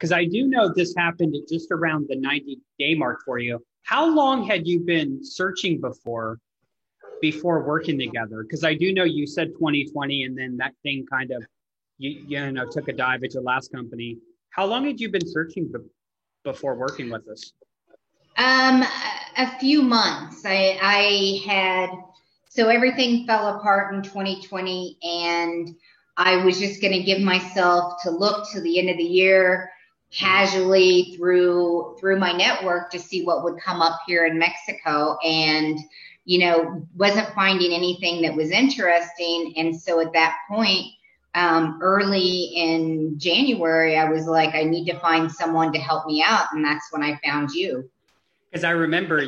because I do know this happened at just around the 90-day mark for you. How long had you been searching before working together? Because I do know you said 2020, and then that thing kind of took a dive at your last company. How long had you been searching before working with us? A few months. So everything fell apart in 2020, and I was just going to give myself to look to the end of the year casually through my network to see what would come up here in Mexico, and wasn't finding anything that was interesting. And so at that point, early in January, I was like, I need to find someone to help me out, and that's when I found you. Because I remember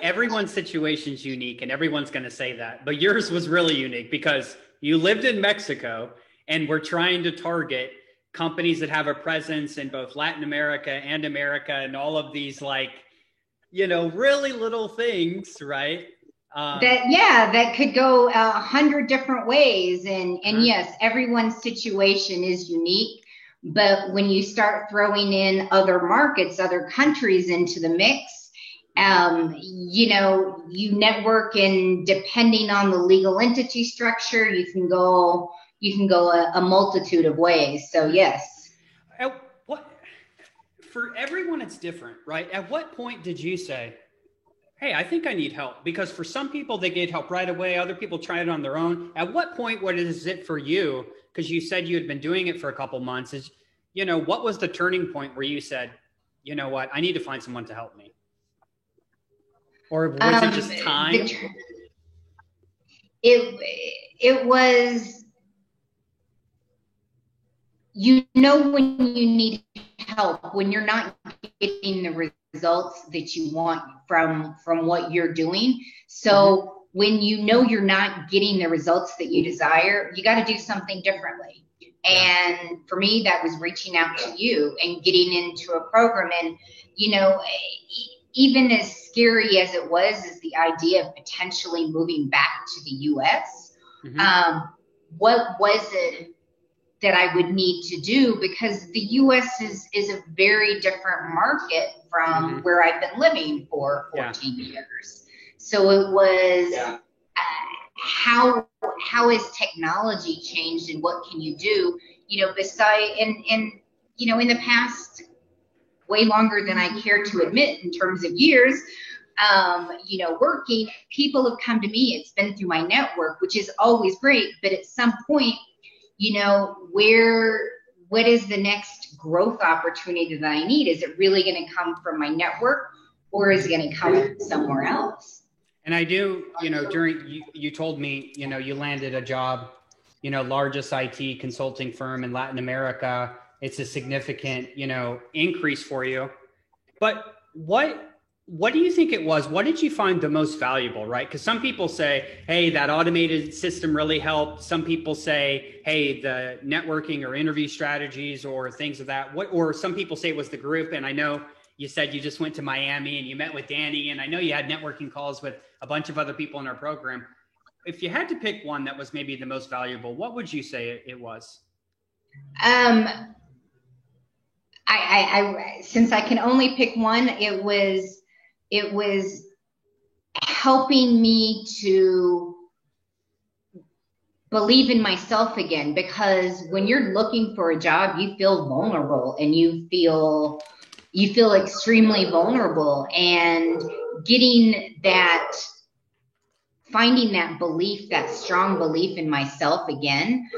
everyone's situation's unique, and everyone's going to say that, but yours was really unique because you lived in Mexico and we're trying to target companies that have a presence in both Latin America and America and all of these really little things, right? That could go 100 different ways. And yes, everyone's situation is unique, but when you start throwing in other markets, other countries into the mix, you network, and depending on the legal entity structure, you can go a multitude of ways. So yes. For everyone, it's different, right? At what point did you say, hey, I think I need help? Because for some people, they get help right away. Other people try it on their own. At what point, what is it for you? Because you said you had been doing it for a couple months. What was the turning point where you said, you know what, I need to find someone to help me? Or was it just time? It was, when you need help, when you're not getting the results that you want from what you're doing. So when you're not getting the results that you desire, you got to do something differently. And for me, that was reaching out to you and getting into a program. And, even as scary as it was, as the idea of potentially moving back to the U.S., what was it that I would need to do? Because the U.S. is a very different market from where I've been living for 14 years. So it was how has technology changed, and what can you do? In the past, way longer than I care to admit in terms of years, working, people have come to me. It's been through my network, which is always great. But at some point, what is the next growth opportunity that I need? Is it really going to come from my network, or is it going to come somewhere else? And I do, during, you told me, you landed a job, largest IT consulting firm in Latin America. It's a significant, increase for you. But what do you think it was? What did you find the most valuable, right? Because some people say, hey, that automated system really helped. Some people say, hey, the networking or interview strategies or things of that. Or some people say it was the group. And I know you said you just went to Miami and you met with Danny. And I know you had networking calls with a bunch of other people in our program. If you had to pick one that was maybe the most valuable, what would you say it was? Since I can only pick one, it was helping me to believe in myself again, because when you're looking for a job, you feel vulnerable, and you feel extremely vulnerable, and finding that belief, that strong belief in myself again,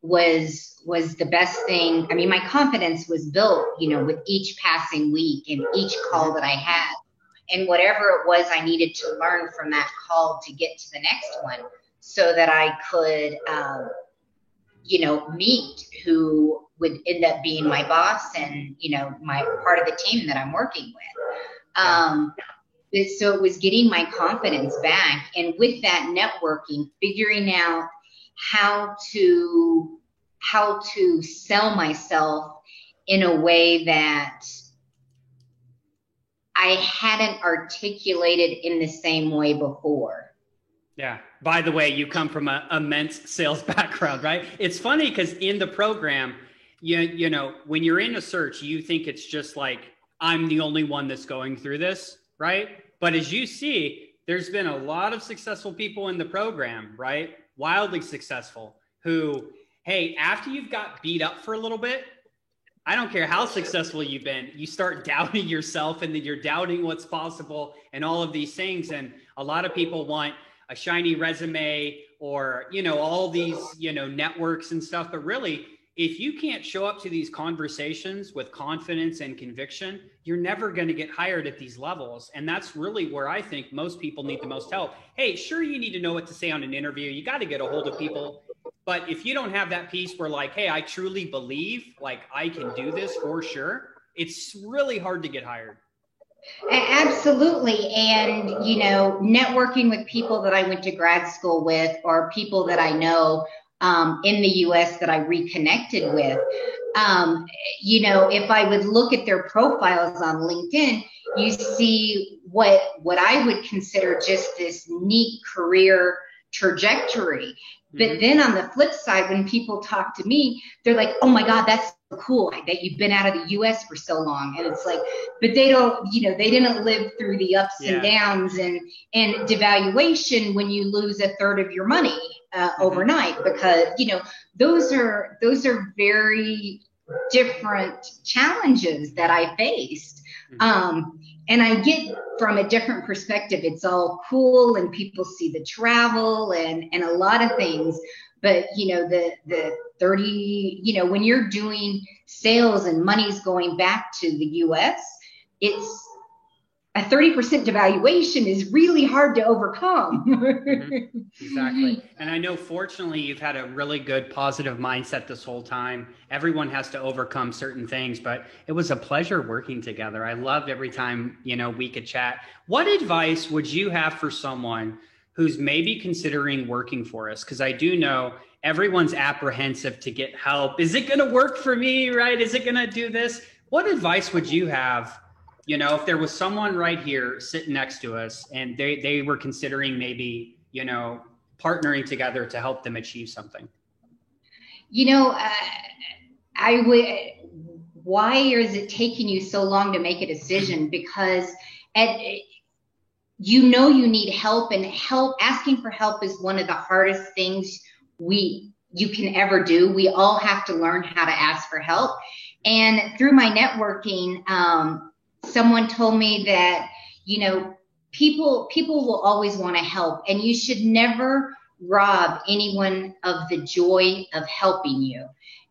was the best thing. I mean, my confidence was built, with each passing week and each call that I had, and whatever it was I needed to learn from that call to get to the next one, so that I could, meet who would end up being my boss and, my part of the team that I'm working with. So it was getting my confidence back, and with that networking, figuring out how to sell myself in a way that I hadn't articulated in the same way before. Yeah. By the way, you come from a immense sales background, right? It's funny because in the program, you know, when you're in a search, you think it's just like, I'm the only one that's going through this, right? But as you see, there's been a lot of successful people in the program, right? Wildly successful who, hey, after you've got beat up for a little bit, I don't care how successful you've been, you start doubting yourself, and then you're doubting what's possible and all of these things. And a lot of people want a shiny resume or, you know, all these, you know, networks and stuff. But really, if you can't show up to these conversations with confidence and conviction, you're never going to get hired at these levels. And that's really where I think most people need the most help. Hey, sure, you need to know what to say on an interview. You got to get a hold of people. But if you don't have that piece where like, hey, I truly believe like I can do this for sure, it's really hard to get hired. Absolutely. And, you know, networking with people that I went to grad school with or people that I know in the US that I reconnected with, you know, if I would look at their profiles on LinkedIn, you see what I would consider just this neat career trajectory. But then on the flip side, when people talk to me, they're like, oh my God, that's so cool that you've been out of the US for so long. And it's like, but they don't, you know, they didn't live through the ups and downs and devaluation when you lose a third of your money overnight, because, you know, those are very different challenges that I faced. And I get from a different perspective, it's all cool and people see the travel and a lot of things. But, you know, the 30, you know, when you're doing sales and money's going back to the US, it's a 30% devaluation is really hard to overcome. Exactly. And I know, fortunately, you've had a really good positive mindset this whole time. Everyone has to overcome certain things, but it was a pleasure working together. I loved every time, you know, we could chat. What advice would you have for someone who's maybe considering working for us? Because I do know everyone's apprehensive to get help. Is it going to work for me, right? Is it going to do this? What advice would you have? You know, if there was someone right here sitting next to us and they were considering maybe, you know, partnering together to help them achieve something. You know, why is it taking you so long to make a decision? Because you know you need help, and asking for help is one of the hardest things you can ever do. We all have to learn how to ask for help. And through my networking, someone told me that, you know, people will always want to help, and you should never rob anyone of the joy of helping you.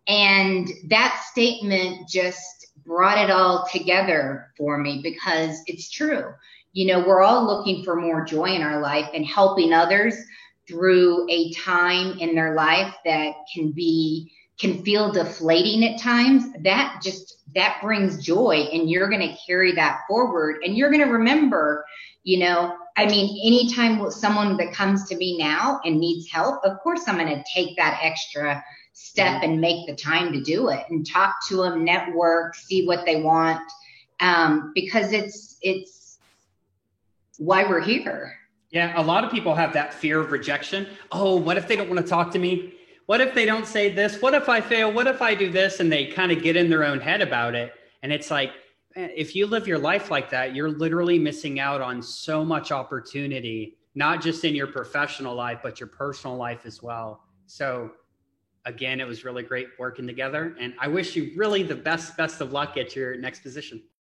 And that statement just brought it all together for me, because it's true. You know, we're all looking for more joy in our life, and helping others through a time in their life that can feel deflating at times, that brings joy, and you're going to carry that forward, and you're going to remember, you know, I mean, anytime someone that comes to me now and needs help, of course, I'm going to take that extra step and make the time to do it and talk to them, network, see what they want. Because it's why we're here. Yeah. A lot of people have that fear of rejection. Oh, what if they don't want to talk to me? What if they don't say this? What if I fail? What if I do this? And they kind of get in their own head about it. And it's like, if you live your life like that, you're literally missing out on so much opportunity, not just in your professional life, but your personal life as well. So again, it was really great working together. And I wish you really the best of luck at your next position.